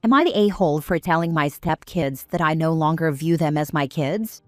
Am I the a-hole for telling my stepkids that I no longer view them as my kids?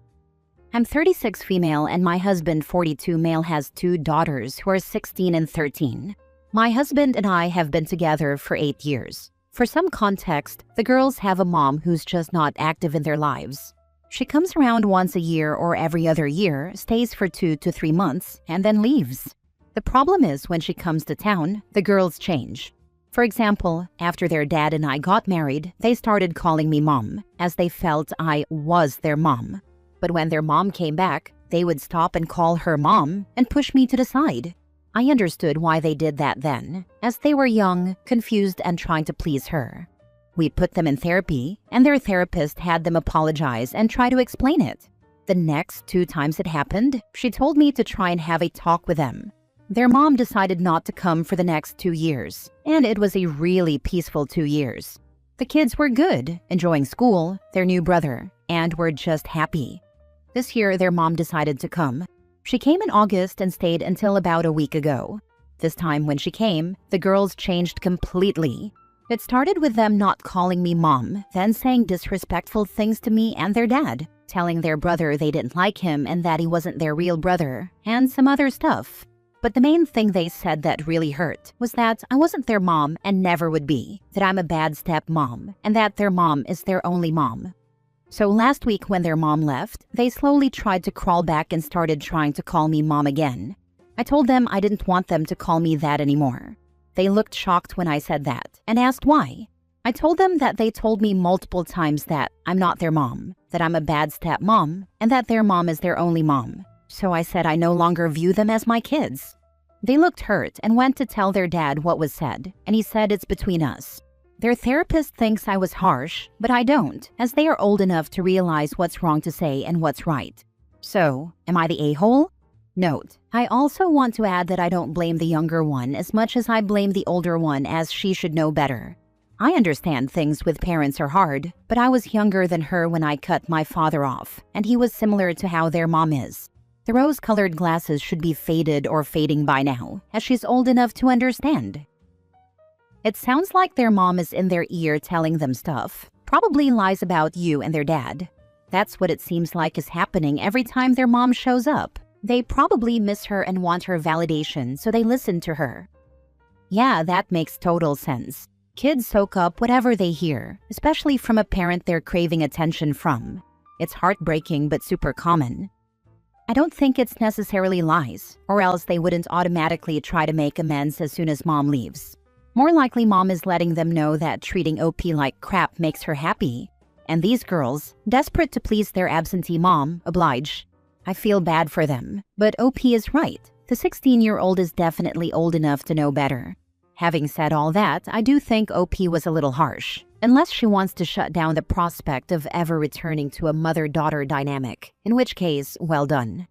I'm 36 female and my husband 42 male has 2 daughters who are 16 and 13. My husband and I have been together for 8 years. For some context, the girls have a mom who's just not active in their lives. She comes around once a year or every other year, stays for 2 to 3 months, and then leaves. The problem is when she comes to town, the girls change. For example, after their dad and I got married, they started calling me mom, as they felt I was their mom. But when their mom came back, they would stop and call her mom and push me to the side. I understood why they did that then, as they were young, confused, and trying to please her. We put them in therapy, and their therapist had them apologize and try to explain it. The next 2 times it happened, she told me to try and have a talk with them. Their mom decided not to come for the next 2 years, and it was a really peaceful 2 years. The kids were good, enjoying school, their new brother, and were just happy. This year, their mom decided to come. She came in August and stayed until about a week ago. This time when she came, the girls changed completely. It started with them not calling me mom, then saying disrespectful things to me and their dad, telling their brother they didn't like him and that he wasn't their real brother, and some other stuff. But the main thing they said that really hurt was that I wasn't their mom and never would be, that I'm a bad stepmom, and that their mom is their only mom. So last week when their mom left, they slowly tried to crawl back and started trying to call me mom again. I told them I didn't want them to call me that anymore. They looked shocked when I said that and asked why. I told them that they told me multiple times that I'm not their mom, that I'm a bad stepmom, and that their mom is their only mom. So I said I no longer view them as my kids. They looked hurt and went to tell their dad what was said, and he said it's between us. Their therapist thinks I was harsh, but I don't, as they are old enough to realize what's wrong to say and what's right. So, am I the a-hole? Note, I also want to add that I don't blame the younger one as much as I blame the older one, as she should know better. I understand things with parents are hard, but I was younger than her when I cut my father off, and he was similar to how their mom is. The rose-colored glasses should be faded or fading by now, as she's old enough to understand. It sounds like their mom is in their ear telling them stuff, probably lies about you and their dad. That's what it seems like is happening every time their mom shows up. They probably miss her and want her validation, so they listen to her. Yeah, that makes total sense. Kids soak up whatever they hear, especially from a parent they're craving attention from. It's heartbreaking but super common. I don't think it's necessarily lies, or else they wouldn't automatically try to make amends as soon as mom leaves. More likely mom is letting them know that treating OP like crap makes her happy. And these girls, desperate to please their absentee mom, oblige. I feel bad for them, but OP is right. The 16-year-old is definitely old enough to know better. Having said all that, I do think OP was a little harsh, unless she wants to shut down the prospect of ever returning to a mother-daughter dynamic, in which case, well done.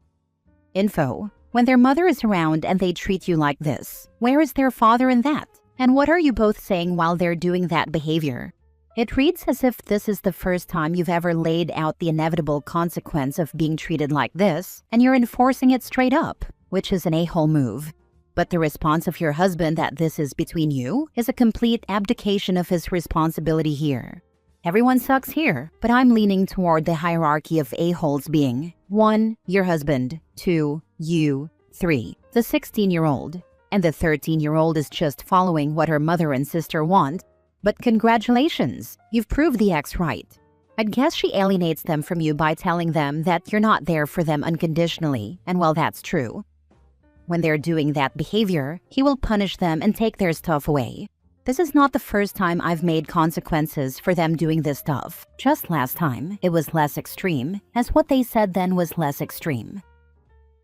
Info: when their mother is around and they treat you like this, where is their father in that? And what are you both saying while they're doing that behavior? It reads as if this is the first time you've ever laid out the inevitable consequence of being treated like this, and you're enforcing it straight up, which is an a-hole move. But the response of your husband that this is between you is a complete abdication of his responsibility here. Everyone sucks here, but I'm leaning toward the hierarchy of a-holes being 1. Your husband, 2. You, 3. The 16-year-old, and the 13-year-old is just following what her mother and sister want. But congratulations, you've proved the ex right. I'd guess she alienates them from you by telling them that you're not there for them unconditionally, and well, that's true. When they're doing that behavior, he will punish them and take their stuff away. This is not the first time I've made consequences for them doing this stuff. Just last time, it was less extreme, as what they said then was less extreme.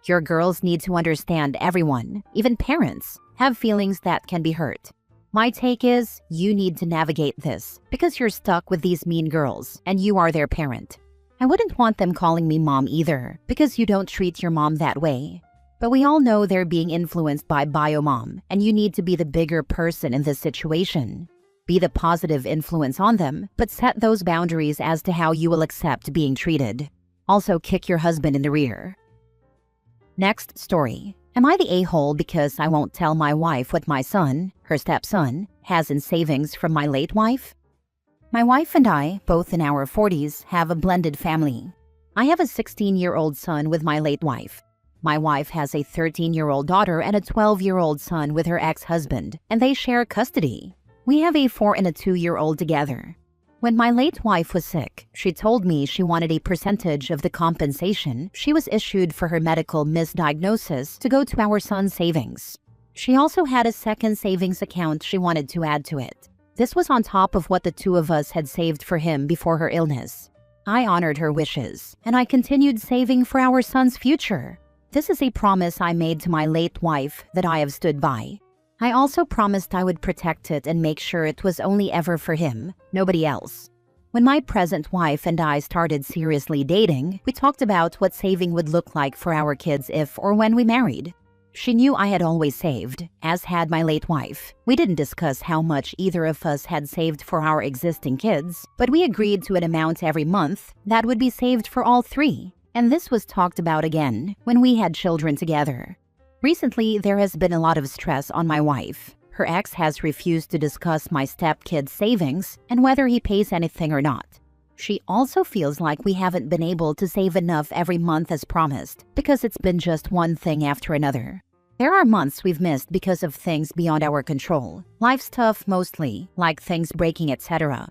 Your girls need to understand everyone, even parents, have feelings that can be hurt. My take is, you need to navigate this, because you're stuck with these mean girls, and you are their parent. I wouldn't want them calling me mom either, because you don't treat your mom that way. But we all know they're being influenced by bio-mom, and you need to be the bigger person in this situation. Be the positive influence on them, but set those boundaries as to how you will accept being treated. Also, kick your husband in the rear. Next story. Am I the a-hole because I won't tell my wife what my son, her stepson, has in savings from my late wife? My wife and I, both in our 40s, have a blended family. I have a 16-year-old son with my late wife. My wife has a 13-year-old daughter and a 12-year-old son with her ex-husband, and they share custody. We have a 4 and a 2-year-old together. When my late wife was sick, she told me she wanted a percentage of the compensation she was issued for her medical misdiagnosis to go to our son's savings. She also had a second savings account she wanted to add to it. This was on top of what the two of us had saved for him before her illness. I honored her wishes, and I continued saving for our son's future. This is a promise I made to my late wife that I have stood by. I also promised I would protect it and make sure it was only ever for him, nobody else. When my present wife and I started seriously dating, we talked about what saving would look like for our kids if or when we married. She knew I had always saved, as had my late wife. We didn't discuss how much either of us had saved for our existing kids, but we agreed to an amount every month that would be saved for all three, and this was talked about again when we had children together. Recently, there has been a lot of stress on my wife. Her ex has refused to discuss my stepkid's savings and whether he pays anything or not. She also feels like we haven't been able to save enough every month as promised because it's been just one thing after another. There are months we've missed because of things beyond our control, life stuff mostly, like things breaking, etc.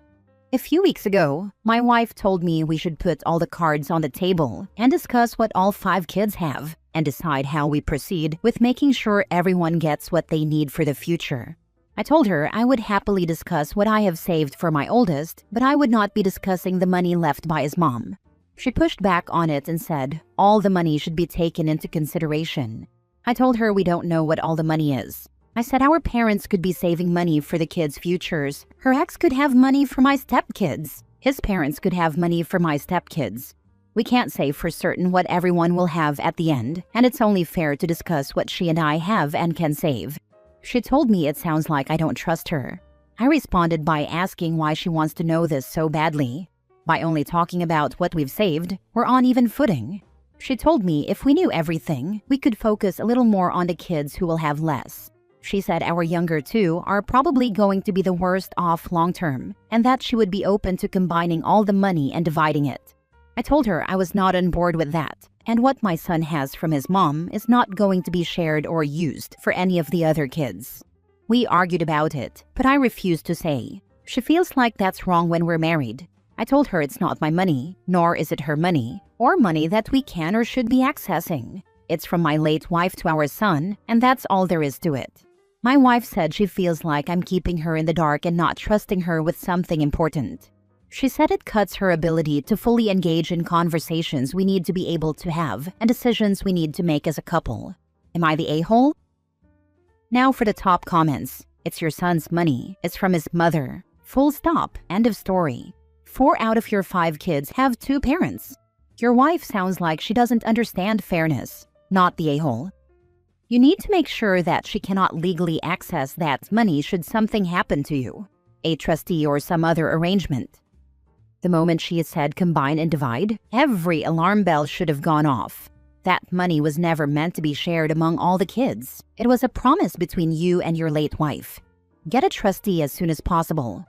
A few weeks ago, my wife told me we should put all the cards on the table and discuss what all 5 kids have and decide how we proceed with making sure everyone gets what they need for the future. I told her I would happily discuss what I have saved for my oldest, but I would not be discussing the money left by his mom. She pushed back on it and said all the money should be taken into consideration. I told her we don't know what all the money is. I said our parents could be saving money for the kids' futures. Her ex could have money for my stepkids. His parents could have money for my stepkids. We can't say for certain what everyone will have at the end, and it's only fair to discuss what she and I have and can save. She told me it sounds like I don't trust her. I responded by asking why she wants to know this so badly. By only talking about what we've saved, we're on even footing. She told me if we knew everything, we could focus a little more on the kids who will have less. She said our younger two are probably going to be the worst off long term, and that she would be open to combining all the money and dividing it. I told her I was not on board with that, and what my son has from his mom is not going to be shared or used for any of the other kids. We argued about it, but I refused to say. She feels like that's wrong when we're married. I told her it's not my money, nor is it her money, or money that we can or should be accessing. It's from my late wife to our son, and that's all there is to it. My wife said she feels like I'm keeping her in the dark and not trusting her with something important. She said it cuts her ability to fully engage in conversations we need to be able to have and decisions we need to make as a couple. Am I the a-hole? Now for the top comments. It's your son's money. It's from his mother. Full stop. End of story. 4 out of your 5 kids have 2 parents. Your wife sounds like she doesn't understand fairness. Not the a-hole. You need to make sure that she cannot legally access that money should something happen to you. A trustee or some other arrangement. The moment she had said combine and divide, every alarm bell should have gone off. That money was never meant to be shared among all the kids. It was a promise between you and your late wife. Get a trustee as soon as possible.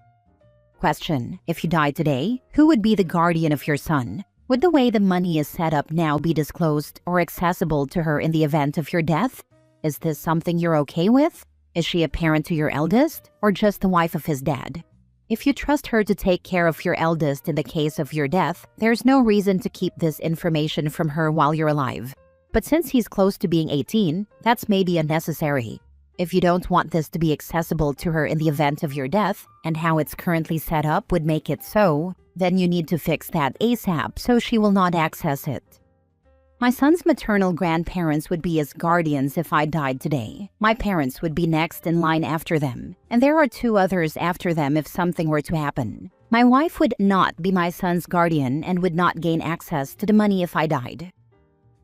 Question: if you died today, who would be the guardian of your son? Would the way the money is set up now be disclosed or accessible to her in the event of your death? Is this something you're okay with? Is she a parent to your eldest, or just the wife of his dad? If you trust her to take care of your eldest in the case of your death, there's no reason to keep this information from her while you're alive. But since he's close to being 18, that's maybe unnecessary. If you don't want this to be accessible to her in the event of your death, and how it's currently set up would make it so, then you need to fix that ASAP so she will not access it. My son's maternal grandparents would be his guardians if I died today. My parents would be next in line after them, and there are 2 others after them if something were to happen. My wife would not be my son's guardian and would not gain access to the money if I died.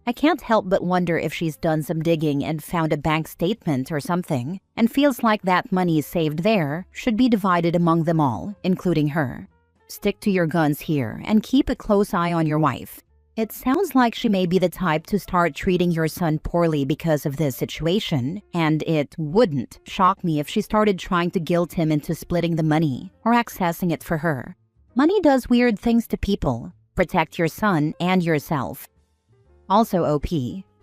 I can't help but wonder if she's done some digging and found a bank statement or something, and feels like that money saved there should be divided among them all, including her. Stick to your guns here and keep a close eye on your wife. It sounds like she may be the type to start treating your son poorly because of this situation, and it wouldn't shock me if she started trying to guilt him into splitting the money or accessing it for her. Money does weird things to people. Protect your son and yourself. Also OP,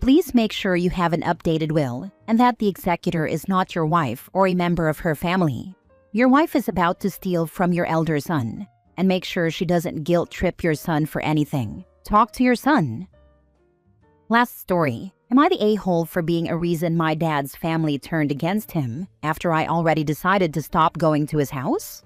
please make sure you have an updated will and that the executor is not your wife or a member of her family. Your wife is about to steal from your elder son, and make sure she doesn't guilt trip your son for anything. Talk to your son. Last story. Am I the a-hole for being a reason my dad's family turned against him after I already decided to stop going to his house?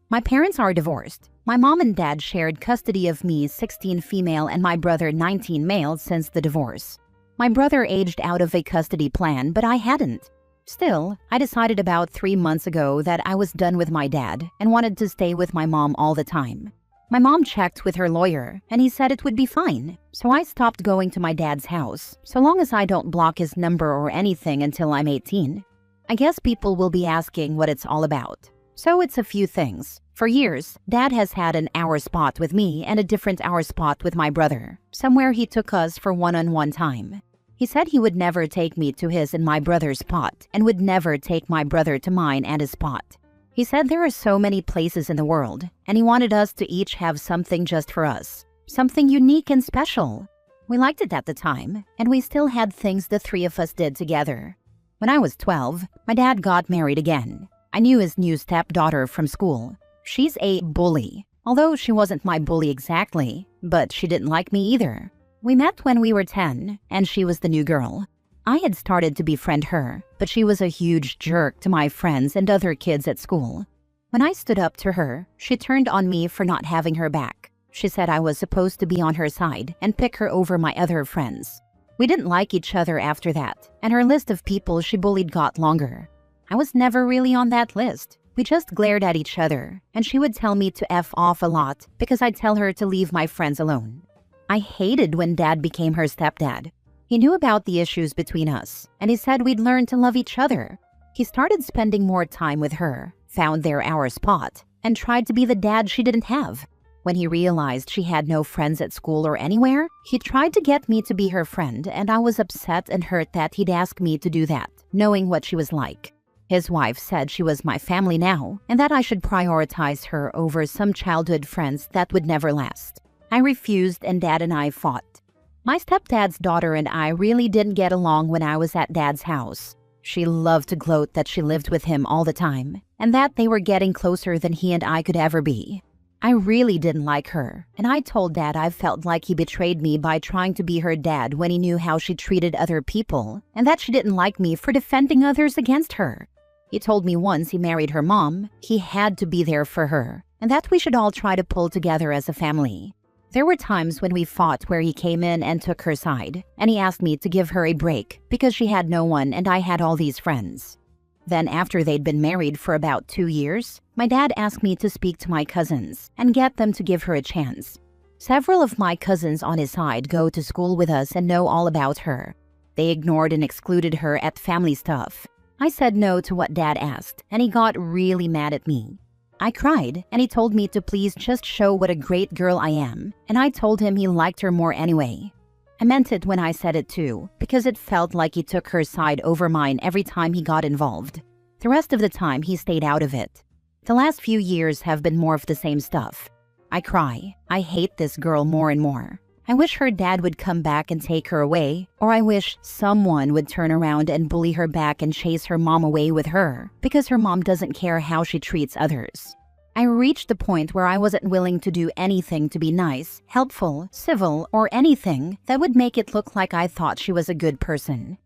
My parents are divorced. My mom and dad shared custody of me, 16 female, and my brother, 19 male, since the divorce. My brother aged out of a custody plan, but I hadn't. Still, I decided about 3 months ago that I was done with my dad and wanted to stay with my mom all the time. My mom checked with her lawyer, and he said it would be fine. So I stopped going to my dad's house, so long as I don't block his number or anything until I'm 18. I guess people will be asking what it's all about. So it's a few things. For years, Dad has had an hour spot with me and a different hour spot with my brother, somewhere he took us for one-on-one time. He said he would never take me to his and my brother's spot and would never take my brother to mine and his spot. He said there are so many places in the world, and he wanted us to each have something just for us, something unique and special. We liked it at the time, and we still had things the three of us did together. When I was 12, my dad got married again. I knew his new stepdaughter from school. She's a bully, although she wasn't my bully exactly, but she didn't like me either. We met when we were 10, and she was the new girl. I had started to befriend her, but she was a huge jerk to my friends and other kids at school. When I stood up to her, she turned on me for not having her back. She said I was supposed to be on her side and pick her over my other friends. We didn't like each other after that, and her list of people she bullied got longer. I was never really on that list. We just glared at each other, and she would tell me to F off a lot because I'd tell her to leave my friends alone. I hated when Dad became her stepdad. He knew about the issues between us, and he said we'd learn to love each other. He started spending more time with her, found their hour spot, and tried to be the dad she didn't have. When he realized she had no friends at school or anywhere, he tried to get me to be her friend, and I was upset and hurt that he'd ask me to do that, knowing what she was like. His wife said she was my family now, and that I should prioritize her over some childhood friends that would never last. I refused, and Dad and I fought. My stepdad's daughter and I really didn't get along when I was at Dad's house. She loved to gloat that she lived with him all the time, and that they were getting closer than he and I could ever be. I really didn't like her, and I told Dad I felt like he betrayed me by trying to be her dad when he knew how she treated other people, and that she didn't like me for defending others against her. He told me once he married her mom, he had to be there for her, and that we should all try to pull together as a family. There were times when we fought where he came in and took her side, and he asked me to give her a break because she had no one and I had all these friends. Then after they'd been married for about 2 years, my dad asked me to speak to my cousins and get them to give her a chance. Several of my cousins on his side go to school with us and know all about her. They ignored and excluded her at family stuff. I said no to what Dad asked, and he got really mad at me. I cried, and he told me to please just show what a great girl I am, and I told him he liked her more anyway. I meant it when I said it too, because it felt like he took her side over mine every time he got involved. The rest of the time, he stayed out of it. The last few years have been more of the same stuff. I cry. I hate this girl more and more. I wish her dad would come back and take her away, or I wish someone would turn around and bully her back and chase her mom away with her, because her mom doesn't care how she treats others. I reached the point where I wasn't willing to do anything to be nice, helpful, civil, or anything that would make it look like I thought she was a good person.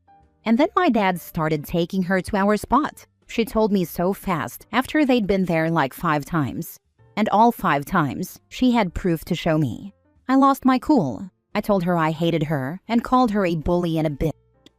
And then my dad started taking her to our spot. She told me so fast after they'd been there like 5 times. And all 5 times, she had proof to show me. I lost my cool. I told her I hated her and called her a bully and a bitch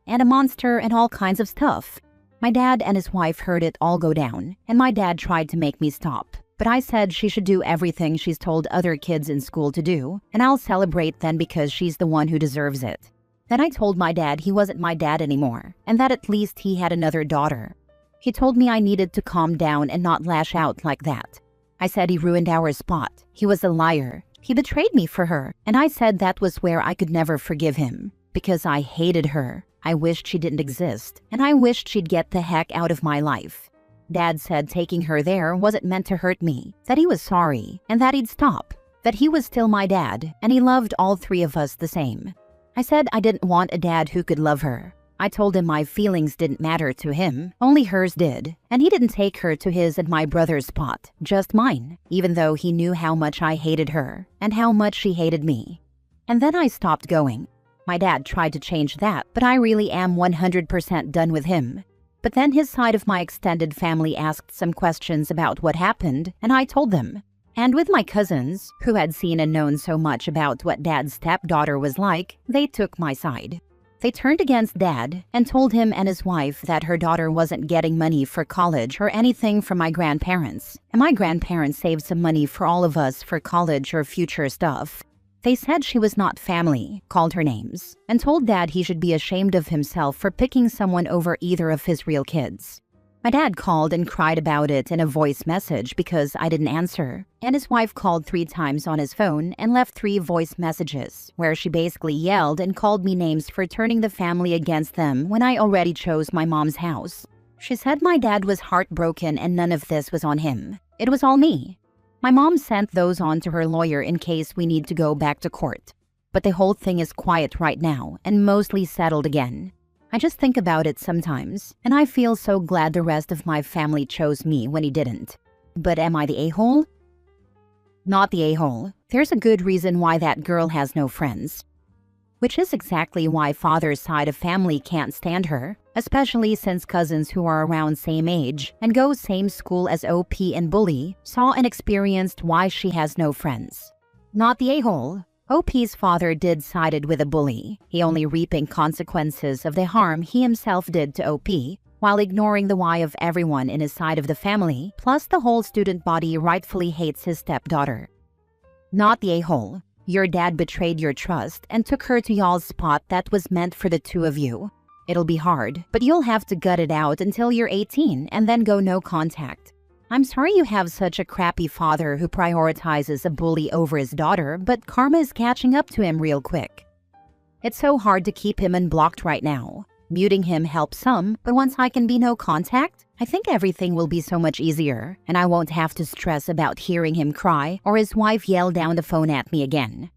and a monster and all kinds of stuff. My dad and his wife heard it all go down, and my dad tried to make me stop. But I said she should do everything she's told other kids in school to do, and I'll celebrate then because she's the one who deserves it. Then I told my dad he wasn't my dad anymore, and that at least he had another daughter. He told me I needed to calm down and not lash out like that. I said he ruined our spot. He was a liar. He betrayed me for her, and I said that was where I could never forgive him, because I hated her. I wished she didn't exist, and I wished she'd get the heck out of my life. Dad said taking her there wasn't meant to hurt me, that he was sorry, and that he'd stop. That he was still my dad, and he loved all three of us the same. I said I didn't want a dad who could love her. I told him my feelings didn't matter to him, only hers did, and he didn't take her to his and my brother's spot, just mine, even though he knew how much I hated her, and how much she hated me. And then I stopped going. My dad tried to change that, but I really am 100% done with him. But then his side of my extended family asked some questions about what happened, and I told them. And with my cousins, who had seen and known so much about what Dad's stepdaughter was like, they took my side. They turned against Dad and told him and his wife that her daughter wasn't getting money for college or anything from my grandparents, and my grandparents saved some money for all of us for college or future stuff. They said she was not family, called her names, and told Dad he should be ashamed of himself for picking someone over either of his real kids. My dad called and cried about it in a voice message because I didn't answer, and his wife called 3 times on his phone and left 3 voice messages, where she basically yelled and called me names for turning the family against them when I already chose my mom's house. She said my dad was heartbroken and none of this was on him. It was all me. My mom sent those on to her lawyer in case we need to go back to court. But the whole thing is quiet right now and mostly settled again. I just think about it sometimes, and I feel so glad the rest of my family chose me when he didn't. But am I the a-hole? Not the a-hole. There's a good reason why that girl has no friends. Which is exactly why father's side of family can't stand her, especially since cousins who are around same age and go same school as OP and Bully saw and experienced why she has no friends. Not the a-hole. OP's father did sided with a bully, he only reaping consequences of the harm he himself did to OP, while ignoring the why of everyone in his side of the family, plus the whole student body rightfully hates his stepdaughter. Not the a-hole. Your dad betrayed your trust and took her to y'all's spot that was meant for the 2 of you. It'll be hard, but you'll have to gut it out until you're 18 and then go no contact. I'm sorry you have such a crappy father who prioritizes a bully over his daughter, but karma is catching up to him real quick. It's so hard to keep him unblocked right now. Muting him helps some, but once I can be no contact, I think everything will be so much easier, and I won't have to stress about hearing him cry or his wife yell down the phone at me again.